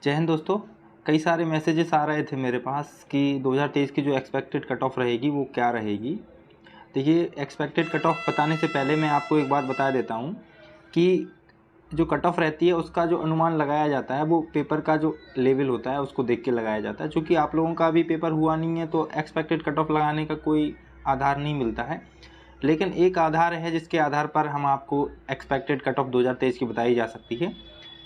जय हिंद दोस्तों। कई सारे मैसेजेस आ रहे थे मेरे पास कि 2023 की जो एक्सपेक्टेड कट ऑफ रहेगी वो क्या रहेगी। देखिए, एक्सपेक्टेड कट ऑफ बताने से पहले मैं आपको एक बात बता देता हूँ कि जो कट ऑफ रहती है उसका जो अनुमान लगाया जाता है वो पेपर का जो लेवल होता है उसको देख के लगाया जाता है। चूँकि आप लोगों का अभी पेपर हुआ नहीं है तो एक्सपेक्टेड कट ऑफ लगाने का कोई आधार नहीं मिलता है, लेकिन एक आधार है जिसके आधार पर हम आपको एक्सपेक्टेड कट ऑफ 2023 की बताई जा सकती है।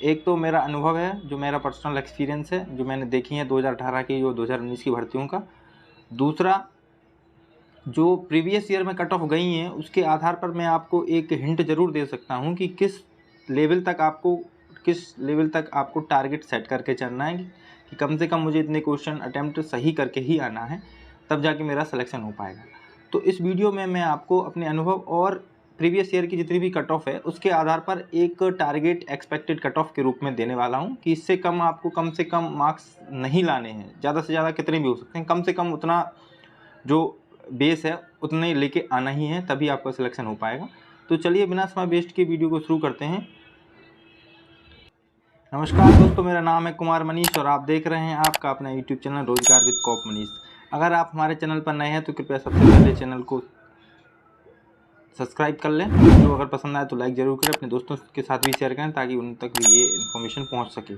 एक तो मेरा अनुभव है, जो मेरा पर्सनल एक्सपीरियंस है, जो मैंने देखी है 2018 की और 2019 की भर्तियों का। दूसरा, जो प्रीवियस ईयर में कट ऑफ गई हैं उसके आधार पर मैं आपको एक हिंट ज़रूर दे सकता हूँ कि किस लेवल तक आपको टारगेट सेट करके चलना है कि कम से कम मुझे इतने क्वेश्चन अटेम्प्ट सही करके ही आना है, तब जाके मेरा सिलेक्शन हो पाएगा। तो इस वीडियो में मैं आपको अपने अनुभव और प्रीवियस ईयर की जितनी भी कट ऑफ है उसके आधार पर एक टारगेट एक्सपेक्टेड कट ऑफ के रूप में देने वाला हूं कि इससे कम आपको कम से कम मार्क्स नहीं लाने हैं। ज़्यादा से ज़्यादा कितने भी हो सकते हैं, कम से कम उतना जो बेस है उतने लेके आना ही है, तभी आपका सिलेक्शन हो पाएगा। तो चलिए बिना समय वेस्ट के वीडियो को शुरू करते हैं। नमस्कार दोस्तों, मेरा नाम है कुमार मनीष और आप देख रहे हैं आपका अपना यूट्यूब चैनल रोजगार विद कॉप मनीष। अगर आप हमारे चैनल पर नए हैं तो कृपया सबसे पहले चैनल को सब्सक्राइब कर लें। वीडियो अगर पसंद आए तो लाइक ज़रूर करें, अपने दोस्तों के साथ भी शेयर करें ताकि उन तक भी ये इन्फॉर्मेशन पहुंच सके।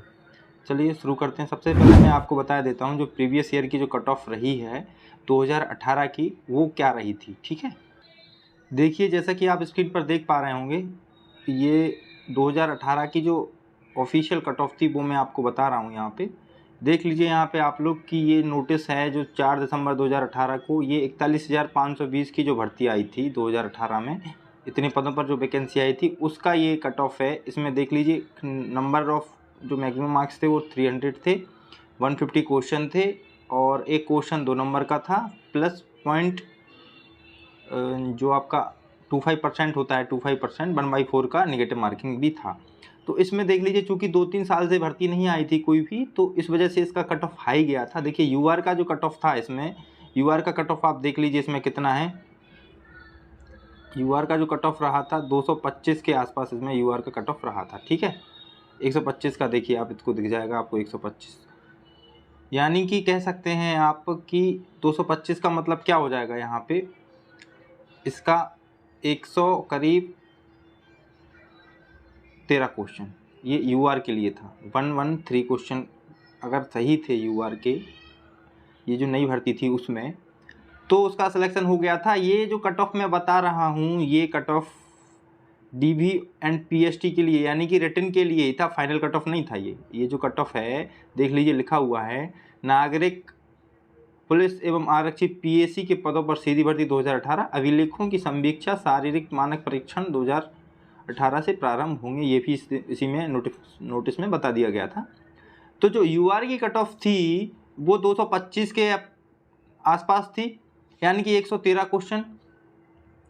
चलिए शुरू करते हैं। सबसे पहले मैं आपको बता देता हूं जो प्रीवियस ईयर की जो कट ऑफ रही है 2018 की वो क्या रही थी। ठीक है, देखिए जैसा कि आप स्क्रीन पर देख पा रहे होंगे, ये 2018 की जो ऑफिशियल कट ऑफ थी वो मैं आपको बता रहा हूँ। यहाँ पे देख लीजिए, यहाँ पे आप लोग की ये नोटिस है जो 4 दिसंबर 2018 को ये 41,520 की जो भर्ती आई थी 2018 में, इतने पदों पर जो वैकेंसी आई थी उसका ये कट ऑफ है। इसमें देख लीजिए नंबर ऑफ जो मैक्सिमम मार्क्स थे वो 300 थे, 150 क्वेश्चन थे और एक क्वेश्चन 2 नंबर का था, प्लस पॉइंट जो आपका 25% होता है, 25% 1/4 का नेगेटिव मार्किंग भी था। तो इसमें देख लीजिए चूँकि 2-3 साल से भर्ती नहीं आई थी कोई भी, तो इस वजह से इसका कट ऑफ हाई गया था। देखिए यूआर का जो कट ऑफ था, इसमें यूआर का कट ऑफ आप देख लीजिए इसमें कितना है। यूआर का जो कट ऑफ रहा था 225 के आसपास इसमें यूआर का कट ऑफ रहा था। ठीक है, 125 का देखिए आप, इसको दिख जाएगा आपको 125, यानी कि कह सकते हैं आप कि 225 का मतलब क्या हो जाएगा यहाँ पे, इसका 100 करीब 13 क्वेश्चन ये यूआर के लिए था। 113 क्वेश्चन अगर सही थे यूआर के, ये जो नई भर्ती थी उसमें, तो उसका सिलेक्शन हो गया था। ये जो कट ऑफ मैं बता रहा हूँ ये cut off DV and PST के लिए यानी कि रिटन के लिए ही था, फाइनल कट ऑफ नहीं था। ये जो कट ऑफ है देख लीजिए, लिखा हुआ है नागरिक पुलिस एवं आरक्षित पीएसी के पदों पर सीधी भर्ती 2018, अभिलेखों की संवीक्षा शारीरिक मानक परीक्षण 2018 से प्रारंभ होंगे। ये भी इसी में नोटिस में बता दिया गया था। तो जो यूआर की कट ऑफ थी वो 225 के आसपास थी, यानी कि 113 क्वेश्चन।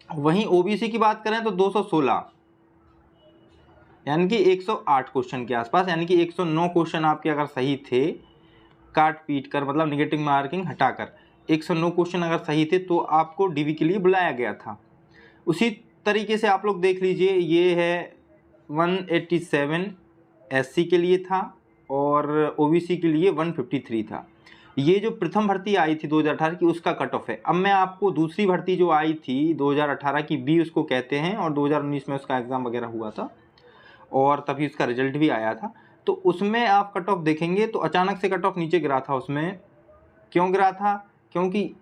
वहीं ओबीसी की बात करें तो 216, यानी कि 108 क्वेश्चन के आसपास, यानी कि 109 क्वेश्चन आपके अगर सही थे काट पीट कर, मतलब नेगेटिव मार्किंग हटाकर 109 क्वेश्चन अगर सही थे तो आपको डीवी के लिए बुलाया गया था। उसी तरीके से आप लोग देख लीजिए, ये है 187 एससी के लिए था और ओबीसी के लिए 153 था। ये जो प्रथम भर्ती आई थी 2018 की उसका कट ऑफ है। अब मैं आपको दूसरी भर्ती जो आई थी 2018 की, बी उसको कहते हैं, और 2019 में उसका एग्ज़ाम वगैरह हुआ था और तभी उसका रिजल्ट भी आया था। तो उसमें आप कट ऑफ देखेंगे तो अचानक से कट ऑफ नीचे गिरा था। उसमें क्यों गिरा था? क्योंकि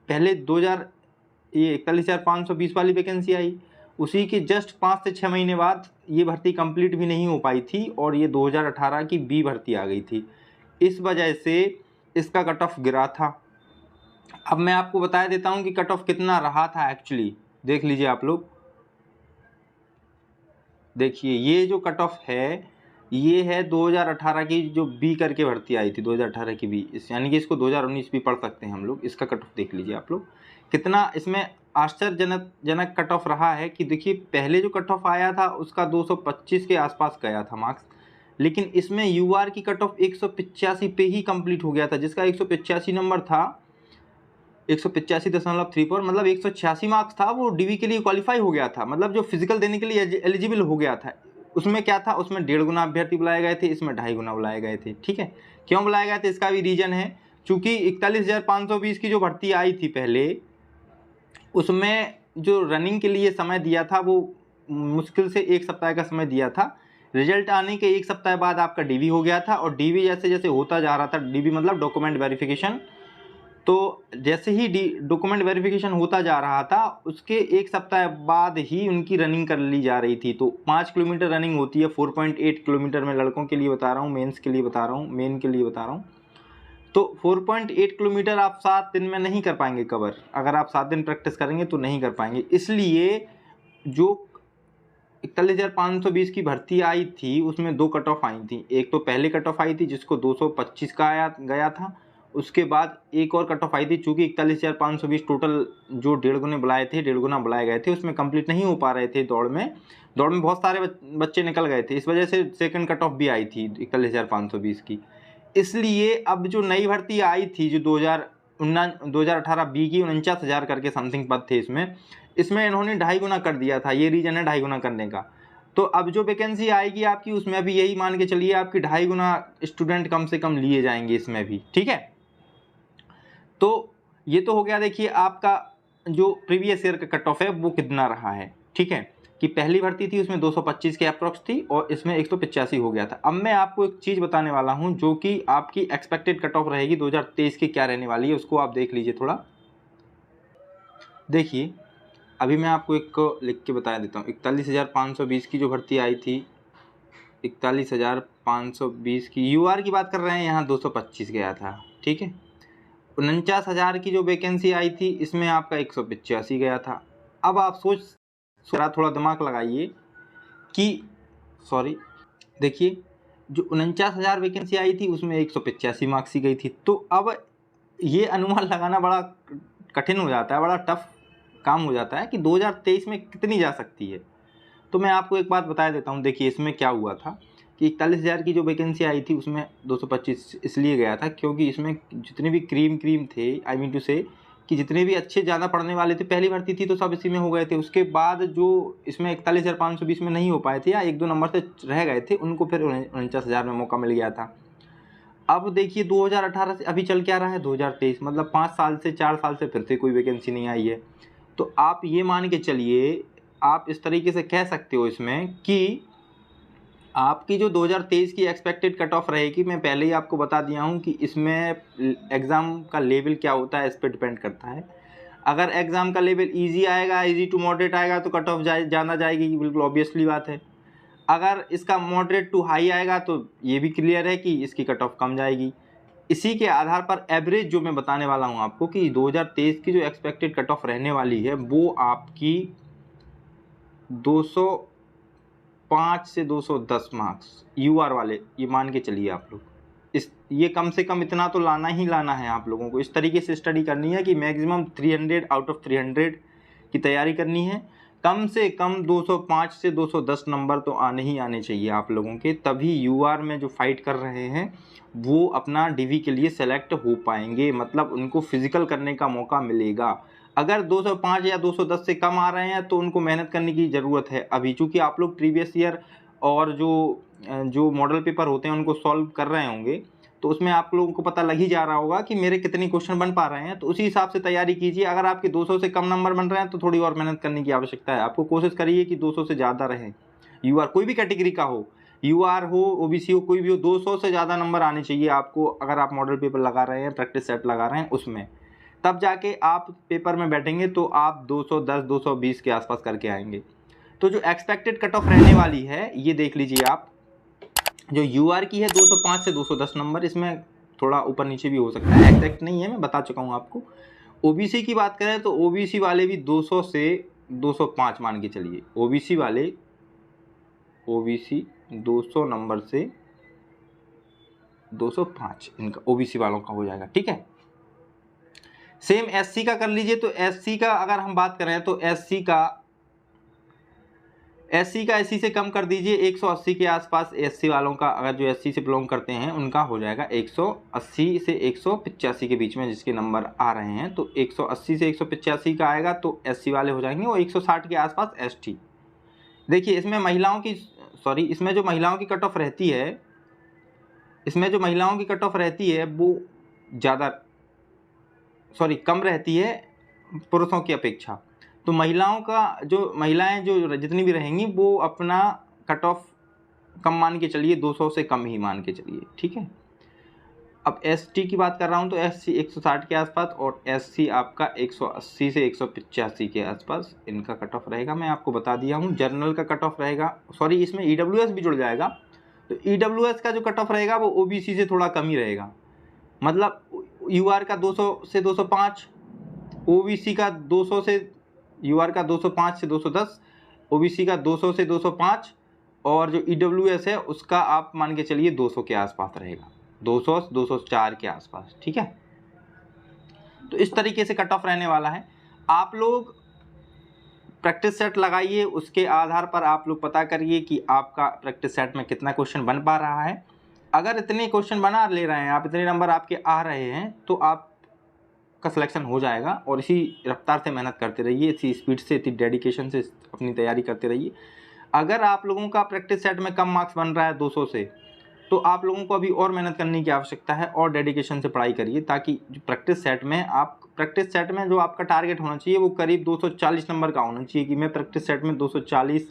पहले 41,520 वाली वैकेंसी आई, उसी के जस्ट 5 से 6 महीने बाद ये भर्ती कंप्लीट भी नहीं हो पाई थी और ये 2018 की बी भर्ती आ गई थी। इस वजह से इसका कट ऑफ गिरा था। अब मैं आपको बता देता हूँ कि कट ऑफ कितना रहा था एक्चुअली। देख लीजिए आप लोग, देखिए ये जो कट ऑफ है ये है 2018 की जो बी करके भर्ती आई थी, 2018 की बी, इस यानी कि इसको 2019 भी पढ़ सकते हैं हम लोग। इसका कट ऑफ देख लीजिए आप लोग कितना इसमें आश्चर्यजनक कट ऑफ रहा है कि देखिए पहले जो कट ऑफ आया था उसका 225 के आसपास गया था मार्क्स, लेकिन इसमें यूआर की कट ऑफ 185 पे ही कंप्लीट हो गया था, जिसका 185 नंबर था, 185.34, मतलब 186 मार्क्स था, वो डीवी के लिए क्वालिफाई हो गया था, मतलब जो फिजिकल देने के लिए एलिजिबल हो गया था। उसमें क्या था, उसमें 1.5 गुना अभ्यर्थी बुलाए गए थे, इसमें 2.5 गुना बुलाए गए थे। ठीक है, क्यों बुलाए गए थे इसका भी रीजन है, चूंकि 41,520 की जो भर्ती आई थी पहले, उसमें जो रनिंग के लिए समय दिया था वो मुश्किल से 1 सप्ताह का समय दिया था। रिजल्ट आने के 1 सप्ताह बाद आपका डीवी हो गया था, और डीवी जैसे जैसे होता जा रहा था, डीवी मतलब डॉक्यूमेंट वेरिफिकेशन, तो जैसे ही डॉक्यूमेंट वेरिफिकेशन होता जा रहा था उसके 1 सप्ताह बाद ही उनकी रनिंग कर ली जा रही थी। तो 5 किलोमीटर रनिंग होती है, 4.8 किलोमीटर में लड़कों के लिए बता रहा हूँ, मेंस के लिए बता रहा हूँ, मेन के लिए बता रहा हूँ। तो 4.8 किलोमीटर आप 7 दिन में नहीं कर पाएंगे कवर, अगर आप 7 दिन प्रैक्टिस करेंगे तो नहीं कर पाएंगे। इसलिए जो 41,520 की भर्ती आई थी उसमें 2 कट ऑफ आई थी। एक तो पहले कट ऑफ आई थी जिसको 225 का आया गया था, उसके बाद एक और कट ऑफ आई थी, चूँकि 41,520 टोटल जो 1.5 गुने बुलाए थे, 1.5 गुना बुलाए गए थे, उसमें कंप्लीट नहीं हो पा रहे थे दौड़ में बहुत सारे बच्चे निकल गए थे, इस वजह से सेकंड कट ऑफ भी आई थी 41,520 की। इसलिए अब जो नई भर्ती आई थी जो 2018 बी की 49,000 करके समथिंग पद थे, इसमें इन्होंने 2.5 गुना कर दिया था, ये रीजन है 2.5 गुना करने का। तो अब जो वैकेंसी आएगी आपकी उसमें अभी यही मान के चलिए आपकी 2.5 गुना स्टूडेंट कम से कम लिए जाएंगे इसमें भी। ठीक है, तो ये तो हो गया। देखिए आपका जो प्रीवियस ईयर का कट ऑफ है वो कितना रहा है। ठीक है, कि पहली भर्ती थी उसमें 225 के अप्रॉक्स थी और इसमें 185 हो गया था। अब मैं आपको एक चीज़ बताने वाला हूं जो कि आपकी एक्सपेक्टेड कट ऑफ रहेगी 2023 की क्या रहने वाली है, उसको आप देख लीजिए थोड़ा। देखिए अभी मैं आपको एक लिख के बता देता हूँ। 41,520 की जो भर्ती आई थी, 41,520 की यूआर की बात कर रहे हैं, यहाँ 225 गया था। ठीक है, 49,000 की जो वैकेंसी आई थी इसमें आपका 185 गया था। अब आप थोड़ा दिमाग लगाइए कि देखिए जो 49,000 वैकेंसी आई थी उसमें 185 मार्क्स की गई थी। तो अब ये अनुमान लगाना बड़ा कठिन हो जाता है, बड़ा टफ काम हो जाता है कि 2023 में कितनी जा सकती है। तो मैं आपको एक बात बता देता हूँ। देखिए इसमें क्या हुआ था कि 41,000 की जो वैकेंसी आई थी उसमें 225 इसलिए गया था क्योंकि इसमें जितने भी क्रीम थे, आई मीन टू से कि जितने भी अच्छे ज़्यादा पढ़ने वाले थे, पहली भर्ती थी तो सब इसी में हो गए थे। उसके बाद जो इसमें 41,520 में नहीं हो पाए थे या 1-2 नंबर से रह गए थे, उनको फिर 49,000 में मौका मिल गया था। अब देखिए 2018 से अभी चल क्या रहा है 2023, मतलब 4 साल से फिर से कोई वैकेंसी नहीं आई है। तो आप ये मान के चलिए, आप इस तरीके से कह सकते हो इसमें कि आपकी जो 2023 की एक्सपेक्टेड कट ऑफ रहेगी, मैं पहले ही आपको बता दिया हूँ कि इसमें एग्ज़ाम का लेवल क्या होता है इस पर डिपेंड करता है। अगर एग्ज़ाम का लेवल इजी आएगा, इजी टू मॉडरेट आएगा तो कट ऑफ ज़्यादा जाएगी, बिल्कुल ऑब्वियसली बात है। अगर इसका मॉडरेट टू हाई आएगा तो ये भी क्लियर है कि इसकी कट ऑफ कम जाएगी। इसी के आधार पर एवरेज जो मैं बताने वाला हूँ आपको कि 2023 की जो एक्सपेक्टेड कट ऑफ रहने वाली है वो आपकी 205 से 210 मार्क्स यूआर वाले, ये मान के चलिए आप लोग। ये कम से कम इतना तो लाना ही लाना है आप लोगों को। इस तरीके से स्टडी करनी है कि मैक्सिमम 300 आउट ऑफ 300 की तैयारी करनी है। कम से कम 205 से 210 नंबर तो आने ही आने चाहिए आप लोगों के, तभी यूआर में जो फाइट कर रहे हैं वो अपना डीवी के लिए सेलेक्ट हो पाएंगे, मतलब उनको फिजिकल करने का मौका मिलेगा। अगर 205 या 210 से कम आ रहे हैं तो उनको मेहनत करने की ज़रूरत है अभी, चूँकि आप लोग प्रीवियस ईयर और जो मॉडल पेपर होते हैं उनको सॉल्व कर रहे होंगे, तो उसमें आप लोगों को पता लग ही जा रहा होगा कि मेरे कितने क्वेश्चन बन पा रहे हैं। तो उसी हिसाब से तैयारी कीजिए। अगर आपके 200 से कम नंबर बन रहे हैं तो थोड़ी और मेहनत करने की आवश्यकता है। आपको कोशिश करिए कि 200 से ज़्यादा रहे, यूआर कोई भी कैटेगरी का हो, यूआर हो, ओबीसी हो, कोई भी हो, 200 से ज़्यादा नंबर आने चाहिए आपको। अगर आप मॉडल पेपर लगा रहे हैं, प्रैक्टिस सेट लगा रहे हैं, उसमें तब जाके आप पेपर में बैठेंगे तो आप 210 220 के आसपास करके आएंगे। तो जो एक्सपेक्टेड कट ऑफ रहने वाली है ये देख लीजिए आप। जो यूआर की है 205 से 210 नंबर, इसमें थोड़ा ऊपर नीचे भी हो सकता है, एग्जैक्ट नहीं है, मैं बता चुका हूँ आपको। ओबीसी की बात करें तो ओबीसी वाले भी 200 से 205 मान के चलिए। ओबीसी 200 नंबर से 205 इनका ओबीसी वालों का हो जाएगा। ठीक है, सेम एससी का कर लीजिए। तो एससी का अगर हम बात करें तो एससी का एससी से कम कर दीजिए, 180 के आसपास एससी वालों का, अगर जो एससी से बिलोंग करते हैं उनका हो जाएगा 180 से 185 के बीच में जिसके नंबर आ रहे हैं। तो 180 से 185 का आएगा तो एससी वाले हो जाएंगे, और 160 के आसपास एसटी। देखिए इसमें महिलाओं की सॉरी, इसमें जो महिलाओं की कट ऑफ रहती है, इसमें जो महिलाओं की कट ऑफ रहती है वो ज़्यादा, सॉरी कम रहती है पुरुषों की अपेक्षा। तो महिलाओं का जो महिलाएं जो जितनी भी रहेंगी वो अपना कट ऑफ कम मान के चलिए, 200 से कम ही मान के चलिए, ठीक है। अब एसटी की बात कर रहा हूँ तो एससी 160 के आसपास और एससी आपका 180 से 185 के आसपास इनका कट ऑफ रहेगा। मैं आपको बता दिया हूँ। जर्नल का कट ऑफ रहेगा, सॉरी इसमें ईडब्ल्यूएस भी जुड़ जाएगा, तो ईडब्ल्यूएस का जो कट ऑफ रहेगा वो ओबीसी से थोड़ा कम ही रहेगा। मतलब यूआर का 200 से 205, ओबीसी का 200 से, यूआर का 205 से 210, ओबीसी का 200 से 205 और जो ईडब्ल्यूएस है उसका आप मान के चलिए 200 के आसपास रहेगा, 200 204 के आसपास, ठीक है। तो इस तरीके से कट ऑफ रहने वाला है। आप लोग प्रैक्टिस सेट लगाइए, उसके आधार पर आप लोग पता करिए कि आपका प्रैक्टिस सेट में कितना क्वेश्चन बन पा रहा है। अगर इतने क्वेश्चन बना ले रहे हैं आप, इतने नंबर आपके आ रहे हैं, तो आपका सिलेक्शन हो जाएगा। और इसी रफ्तार से मेहनत करते रहिए, इसी स्पीड से, इतनी डेडिकेशन से अपनी तैयारी करते रहिए। अगर आप लोगों का प्रैक्टिस सेट में कम मार्क्स बन रहा है 200 से, तो आप लोगों को अभी और मेहनत करने की आवश्यकता है और डेडिकेशन से पढ़ाई करिए, ताकि प्रैक्टिस सेट में जो आपका टारगेट होना चाहिए वो करीब 240 नंबर का होना चाहिए, कि मैं प्रैक्टिस सेट में 240,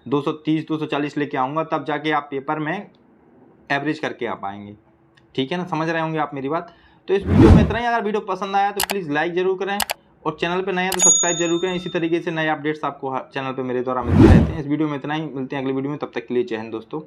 230, 240 लेके आऊँगा, तब जाके आप पेपर में एवरेज करके आ पाएंगे, ठीक है ना। समझ रहे होंगे आप मेरी बात। तो इस वीडियो में इतना ही। अगर वीडियो पसंद आया तो प्लीज़ लाइक ज़रूर करें और चैनल पे नए हैं तो सब्सक्राइब जरूर करें। इसी तरीके से नए अपडेट्स आपको चैनल पे मेरे द्वारा मिलते रहते हैं। इस वीडियो में इतना ही, मिलते हैं अगले वीडियो में, तब तक के लिए जय हिंद दोस्तों।